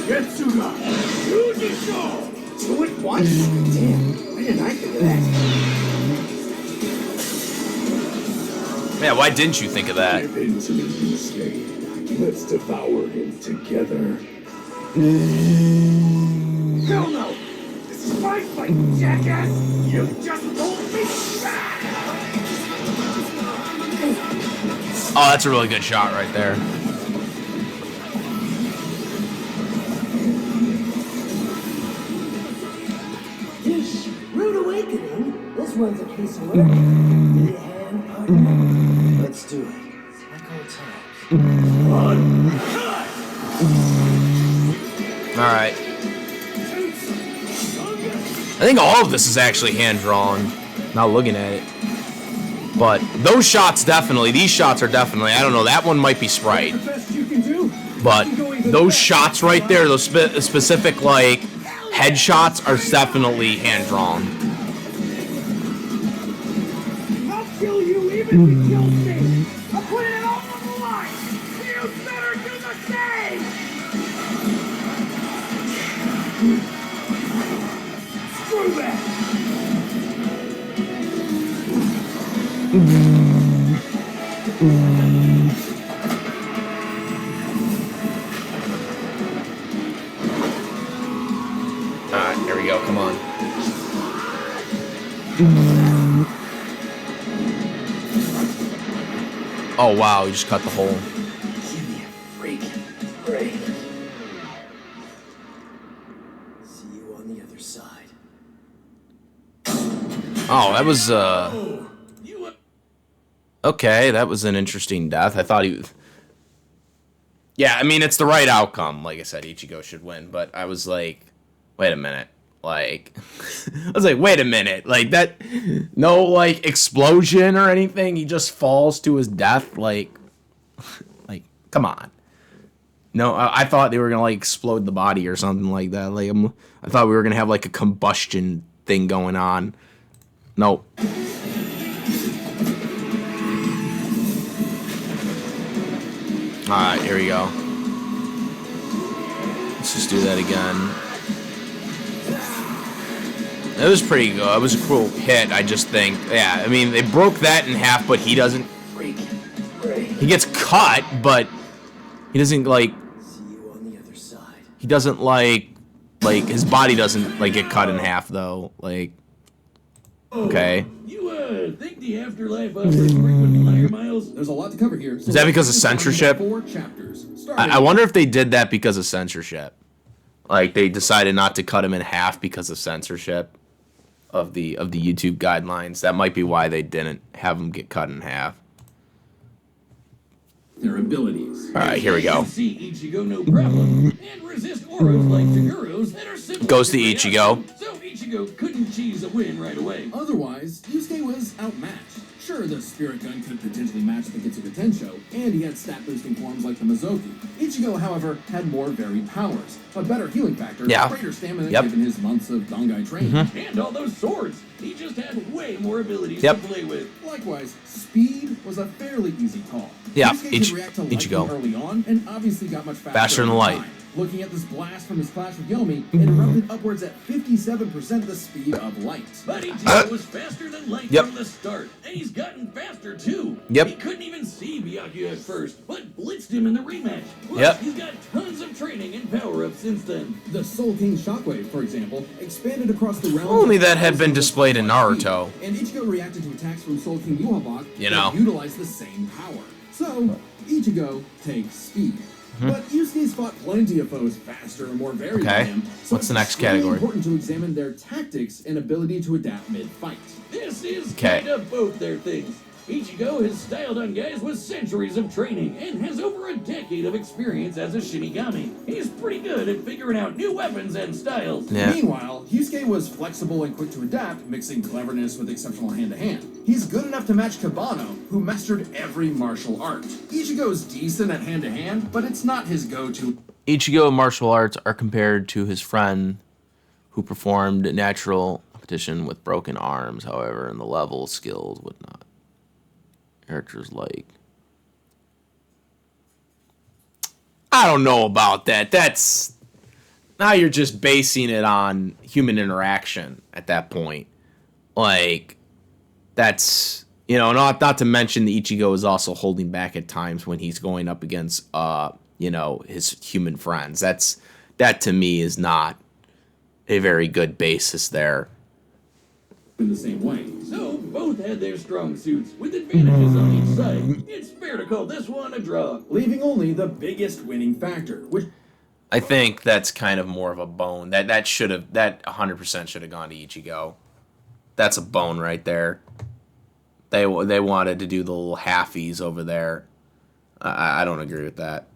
Getsuga, do the show. Do it once? Damn, why didn't I think of that? Yeah, why didn't you think of that? Give in to me, Yusuke. Let's devour him together. Hell no! This is my fight, jackass! You just told me back! Oh, that's a really good shot right there. Yeesh, rude awakening. This one's a piece of work. Need a hand, partner? Let's do it. Like old times. Alright. I think all of this is actually hand-drawn. Not looking at it. But those shots definitely, these shots are definitely, I don't know, that one might be Sprite. But those shots right there, those specific, like, headshots are definitely hand-drawn. I'll kill you even if you kill me! I'm putting it all on the line! You better do the same! Screw that! Alright, here we go, come on. Oh wow, he just cut the hole. Give me a freaking break. See you on the other side. Oh, that was, You okay, that was an interesting death. I thought he... Yeah, I mean, it's the right outcome. Like I said, Ichigo should win, but I was like, wait a minute. Like, I was like, wait a minute. Like, that, no, like, explosion or anything. He just falls to his death. Like, come on. No, I thought they were going to, like, explode the body or something like that. Like, I thought we were going to have, like, a combustion thing going on. Nope. Alright, here we go. Let's just do that again. It was pretty good. It was a cool hit, I just think. Yeah, I mean, they broke that in half, but he doesn't... He gets cut, but he doesn't, like... See you on the other side. He doesn't, like, his body doesn't, like, get cut in half, though. Like... Okay. You, think the afterlife offers frequent flyer miles? There's a lot to cover here. So Is that because of let's just censorship? 4 chapters. I wonder if they did that because of censorship. Like they decided not to cut him in half because of censorship of the YouTube guidelines. That might be why they didn't have him get cut in half. Their abilities. All right, here we go. See Ichigo no problem, and resist auras like Taguro's that are similar. Goes to Ichigo. So Ichigo couldn't cheese a win right away. Otherwise, Yusuke was outmatched. Sure, the Spirit Gun could potentially match the Getsuga Tensho, and he had stat-boosting forms like the Mizoki. Ichigo, however, had more varied powers, a better healing factor, Yeah. greater stamina Yep. given his months of Dangai training. And all those swords. He just had way more abilities Yep. to play with. Likewise, speed was a fairly easy call. Yeah, Yusuke could react to lightning Ichigo. early on, and obviously got much Faster than over light. time. Looking at this blast from his clash with Yomi, it erupted upwards at 57% the speed of light. But Ichigo was faster than light Yep. from the start, and he's gotten faster too. Yep. He couldn't even see Byakuya at first, but blitzed him in the rematch. Plus, Yep. he's got tons of training and power-ups since then. The Soul King Shockwave, for example, expanded across the realm. Only that had been displayed in Naruto. And Ichigo reacted to attacks from Soul King Yuhabak You that know. utilized the same power. So, Ichigo takes speed. But Yusuke's fought plenty of foes faster and more varied Okay. than him. So What's the it's next extremely category? important to examine their tactics and ability to adapt mid-fight. This is Okay. kind of both their things. Ichigo has styled on guys with centuries of training and has over a decade of experience as a Shinigami. He's pretty good at figuring out new weapons and styles. Yeah. Meanwhile, Yusuke was flexible and quick to adapt, mixing cleverness with exceptional hand-to-hand. He's good enough to match Kabano, who mastered every martial art. Ichigo's decent at hand-to-hand, but it's not his go-to. Ichigo martial arts are compared to his friend who performed natural competition with broken arms, however, in the level, skills, whatnot. Characters like... I don't know about that. That's... Now you're just basing it on human interaction at that point. Like, that's... You know, not to mention the Ichigo is also holding back at times when he's going up against, you know, his human friends. That to me is not a very good basis there. In the same way. So, both had their strong suits, with advantages on each side. It's fair to call this one a draw. Leaving only the biggest winning factor, which I think that's kind of more of a bone. That 100% should have gone to Ichigo. That's a bone right there. They wanted to do the little halfies over there. I don't agree with that.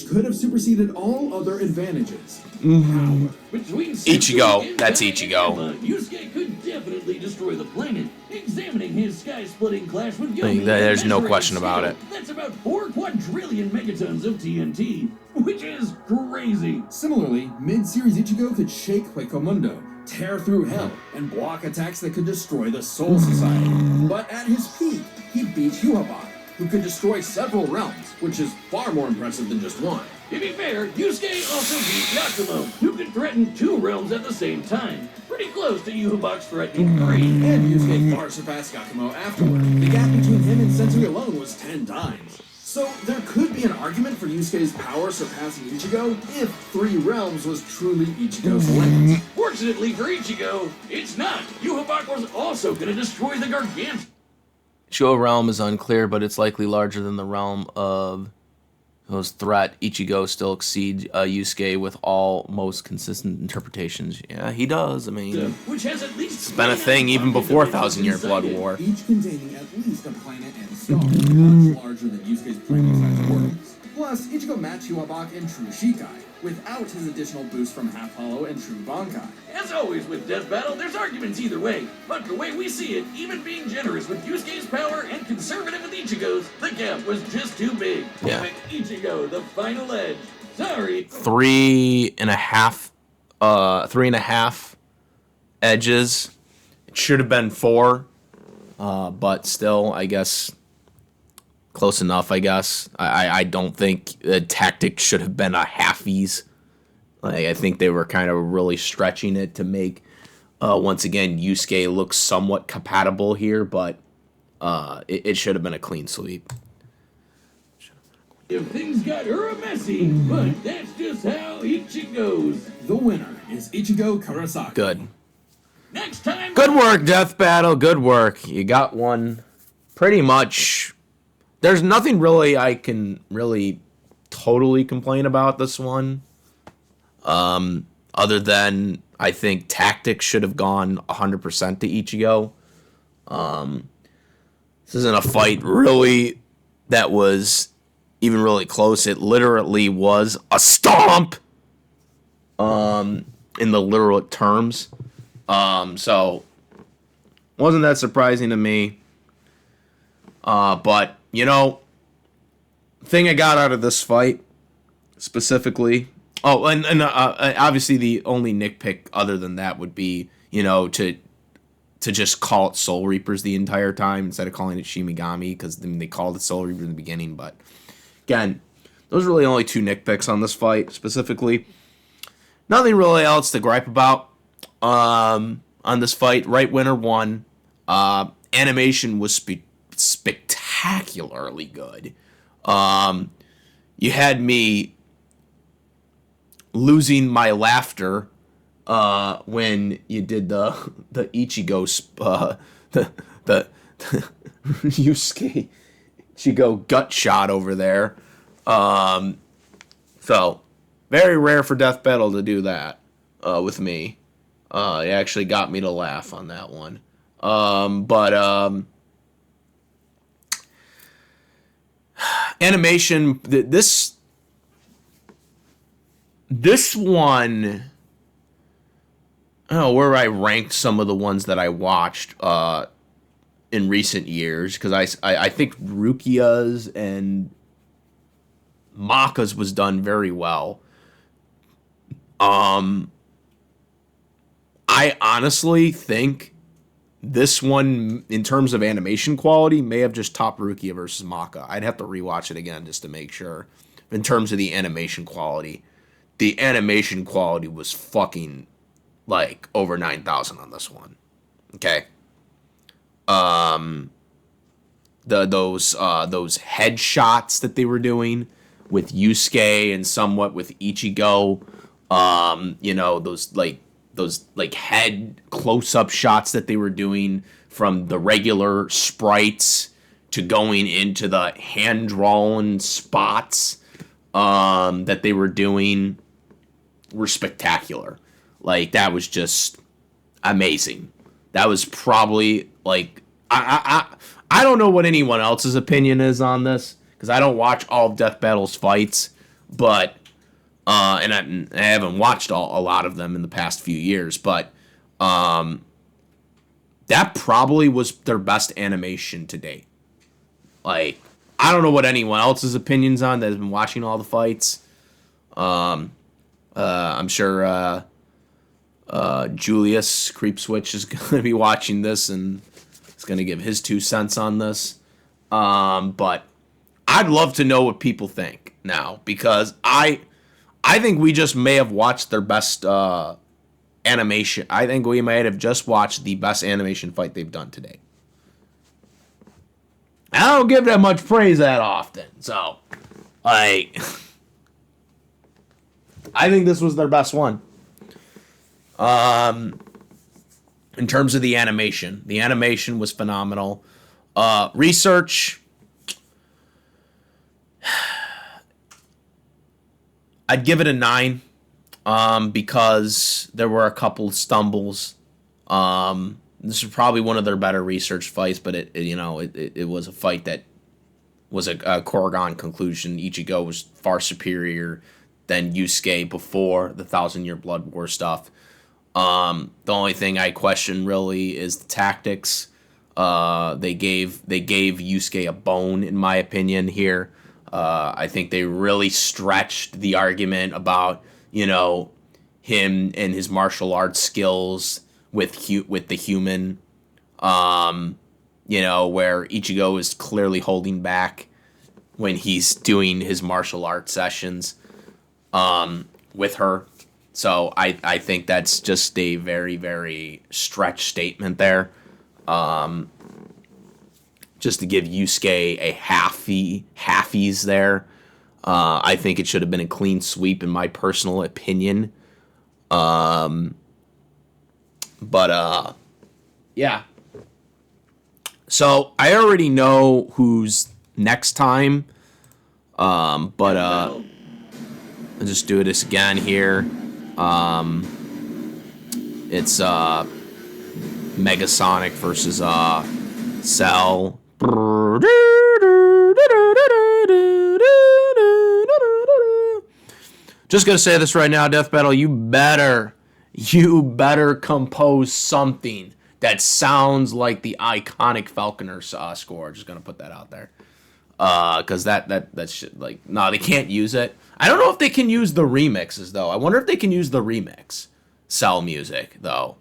could have superseded all other advantages. Mm-hmm. Power. Between Ichigo, Yusuke that's and Ichigo. Emma, Yusuke could definitely destroy the planet. Examining his sky-splitting clash with Like, Yomi, there's and no measuring question its about scale, it. That's about 4 quadrillion megatons of TNT, which is crazy. Similarly, mid-series Ichigo could shake Huecomundo, tear through hell, and block attacks that could destroy the Soul Society. But at his peak, he beat Yuhabak, who could destroy several realms, which is far more impressive than just one. To be fair, Yusuke also beat Yakumo, who could threaten 2 realms at the same time. Pretty close to Yuhabak's threatening 3. And Yusuke far surpassed Yakumo afterward. The gap between him and Sensui alone was 10 times. So there could be an argument for Yusuke's power surpassing Ichigo if 3 realms was truly Ichigo's limit. Fortunately for Ichigo, it's not. Yuhabak was also going to destroy the Gargantuan. Ichigo realm is unclear, but it's likely larger than the realm of whose threat. Ichigo still exceeds Yusuke with all most consistent interpretations. Yeah, he does. I mean, Which has at least it's been a thing even before Thousand Year Blood War. Each containing at least a planet and star, much larger than Yusuke's planet-sized worlds. Plus, Ichigo matched Yuhabak in True Shikai, without his additional boost from Half Hollow and True Bankai. As always with Death Battle, there's arguments either way. But the way we see it, even being generous with Yusuke's power and conservative with Ichigo's, the gap was just too big. Yeah. Giving Ichigo the final edge. Sorry. 3.5 edges. It should have been 4, but still, I guess close enough. I guess I don't think the tactic should have been a halfies. Like, I think they were kind of really stretching it to make once again Yusuke look somewhat compatible here, but it should have been a clean sweep. If things got messy, but that's just how Ichigo's. The winner is Ichigo Kurosaki. Good. Next time. Good work, Death Battle. Good work. You got one pretty much. There's nothing really I can really totally complain about this one. Other than I think tactics should have gone 100% to Ichigo. This isn't a fight really that was even really close. It literally was a stomp. In the literal terms. So wasn't that surprising to me. But thing I got out of this fight specifically. Oh, and obviously the only nitpick other than that would be, to just call it Soul Reapers the entire time instead of calling it Shimigami, because they called it Soul Reapers in the beginning. But again, those are really only two nitpicks on this fight specifically. Nothing really else to gripe about on this fight. Right winner won. Animation was spectacularly good. You had me losing my laughter when you did the Ichigo the Yusuke Ichigo gut shot over there. So very rare for Death Battle to do that with me. It actually got me to laugh on that one. But animation, this one, I don't know where I ranked some of the ones that I watched in recent years, because I think Rukia's and Maka's was done very well. I honestly think this one, in terms of animation quality, may have just topped Rukia versus Maka. I'd have to rewatch it again just to make sure. In terms of the animation quality was fucking like over 9,000 on this one. Okay. Those headshots that they were doing with Yusuke and somewhat with Ichigo, those head close-up shots that they were doing from the regular sprites to going into the hand-drawn spots that they were doing were spectacular. Like, that was just amazing. That was probably, like, I don't know what anyone else's opinion is on this, because I don't watch all of Death Battle's fights, but and I haven't watched a lot of them in the past few years, but that probably was their best animation to date. Like, I don't know what anyone else's opinions on that has been watching all the fights. I'm sure Julius Creepswitch is going to be watching this and is going to give his 2 cents on this. But I'd love to know what people think now, because I think we just may have watched their best animation. I think we might have just watched the best animation fight they've done today. I don't give that much praise that often, so I think this was their best one. In terms of the animation was phenomenal. Research, I'd give it a 9, because there were a couple stumbles. This is probably one of their better research fights, but it was a fight that was a Korrigan conclusion. Ichigo was far superior than Yusuke before the 1,000-Year Blood War stuff. The only thing I question really is the tactics. They gave Yusuke a bone, in my opinion, here. I think they really stretched the argument about, him and his martial arts skills with the human, where Ichigo is clearly holding back when he's doing his martial arts sessions with her. So I think that's just a very, very stretched statement there. Just to give Yusuke a halfies there. I think it should have been a clean sweep, in my personal opinion. But yeah. So I already know who's next time. But I'll just do this again here. It's Megasonic versus Cell. Just gonna say this right now, Death Battle. You better compose something that sounds like the iconic Falconer score. Just gonna put that out there. Because that's shit, like, no, they can't use it. I don't know if they can use the remixes though. I wonder if they can use the remix Cell music though,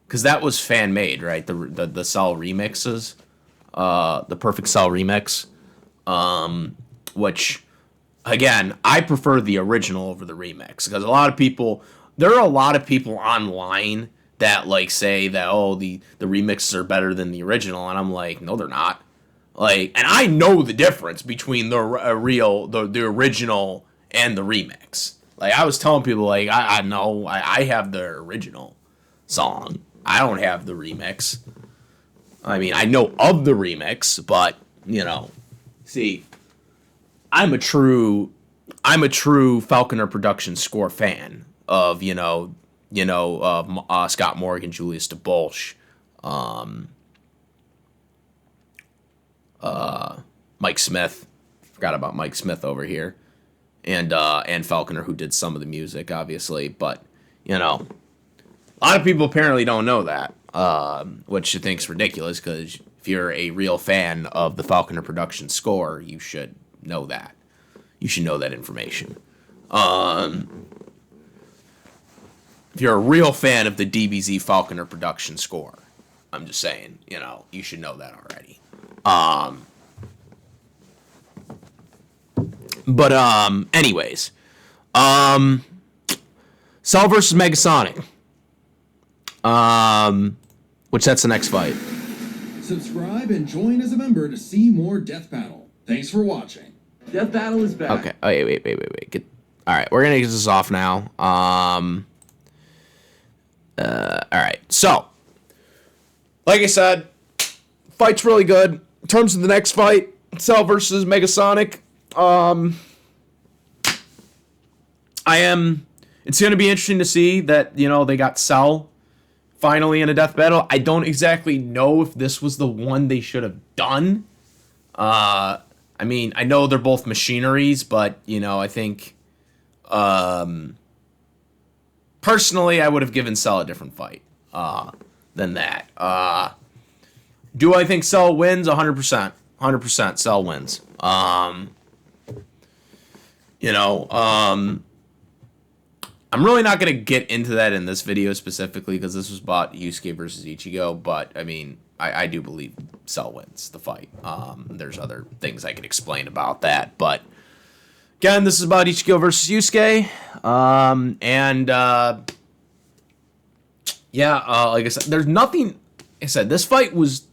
because that was fan made, right? The Cell remixes, the Perfect Cell remix, which again I prefer the original over the remix because there are a lot of people online that like say that the remixes are better than the original, and I'm like, no, they're not. Like, and I know the difference between the original and the remix. Like, I was telling people, like, I know I have the original song. I don't have the remix. I mean, I know of the remix, but see, I'm a true Falconer production score fan of Scott Morgan, Julius DeBolsch, Mike Smith. Forgot about Mike Smith over here, and Falconer, who did some of the music, obviously. But a lot of people apparently don't know that, which I think is ridiculous. Because if you're a real fan of the Falconer production score, you should know that. You should know that information. If you're a real fan of the DBZ Falconer production score, I'm just saying, you should know that already. Anyways, Cell versus Megasonic, which that's the next fight. Subscribe and join as a member to see more Death Battle. Thanks for watching. Death Battle is back. Okay. Oh, wait. All right, we're gonna get this off now. All right. So, like I said, fight's really good. In terms of the next fight, Cell versus Megasonic, it's going to be interesting to see that, they got Cell finally in a death battle. I don't exactly know if this was the one they should have done. I mean, I know they're both machineries, but, I think, personally, I would have given Cell a different fight, than that. Do I think Cell wins? 100%. 100% Cell wins. I'm really not going to get into that in this video specifically because this was about Yusuke versus Ichigo, but, I mean, I do believe Cell wins the fight. There's other things I could explain about that, but, again, this is about Ichigo versus Yusuke, like I said, there's nothing, like I said, this fight was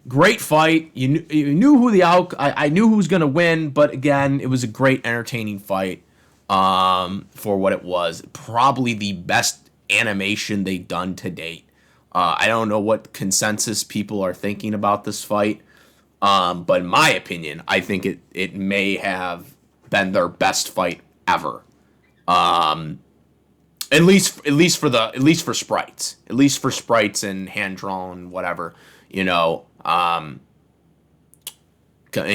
great fight. You knew who I knew who was going to win, but again, it was a great, entertaining fight for what it was. Probably the best animation they've done to date. I don't know what consensus people are thinking about this fight, but in my opinion, I think it may have been their best fight ever. At least for sprites. At least for sprites and hand drawn, whatever. In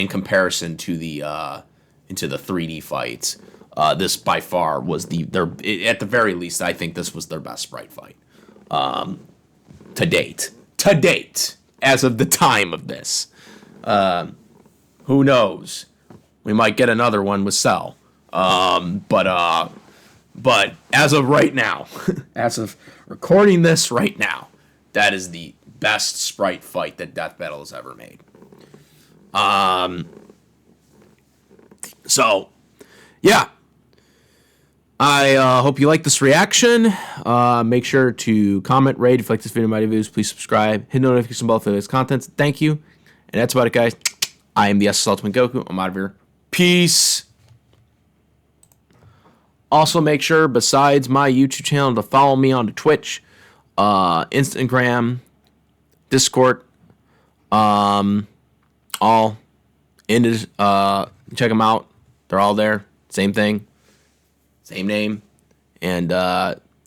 comparison to the 3D fights, this by far was at the very least, I think this was their best sprite fight to date, as of the time of this. Who knows? We might get another one with Cell, but as of right now, as of recording this right now, that is the best sprite fight that Death Battle has ever made. So, yeah. I hope you like this reaction. Make sure to comment, rate. If you like this video, my videos, please subscribe. Hit the notification bell for this content. Thank you. And that's about it, guys. I am the SS Ultimate Goku. I'm out of here. Peace. Also, make sure, besides my YouTube channel, to follow me on Twitch. Instagram, Discord, all in this, check them out. They're all there. Same thing, same name, and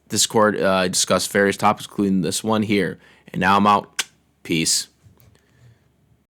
Discord. I discuss various topics, including this one here. And now I'm out. Peace.